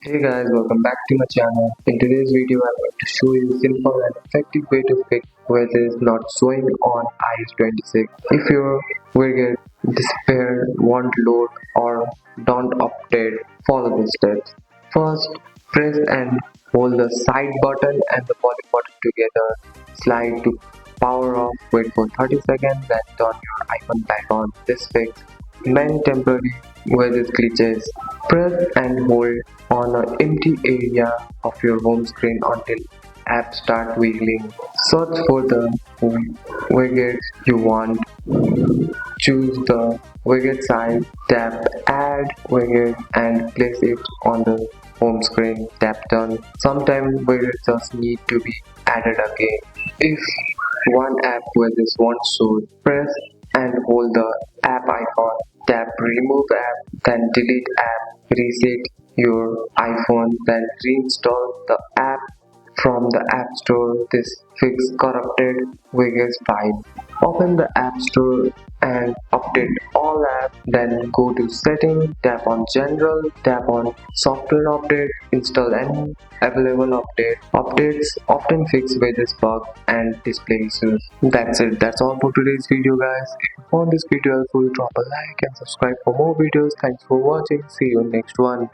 Hey guys, welcome back to my channel. In today's video, I'm going to show you a simple and effective way to fix widgets not showing on iOS 26. If your widget disappear, won't load, or don't update, follow these steps. First, press and hold the side button and the volume button together. Slide to power off, wait for 30 seconds, then turn your iPhone back on. This fix many temporary widget glitches. Press and hold on an empty area of your home screen until apps start wiggling. Search for the widgets you want. Choose the widget size, tap add widget and place it on the home screen. Tap done. Sometimes widgets just need to be added again. If one app widget won't show, press and hold the app icon. Tap remove app, then delete app. Reset your iPhone, then reinstall the app from the App Store. This fix corrupted widgets file. Open the App Store and update all apps. Then go to Settings, tap on General, tap on Software Update, install any available update. Updates often fix widgets bug and display issues. That's it. That's all for today's video, guys. If you found this video helpful, drop a like and subscribe for more videos. Thanks for watching. See you in next one.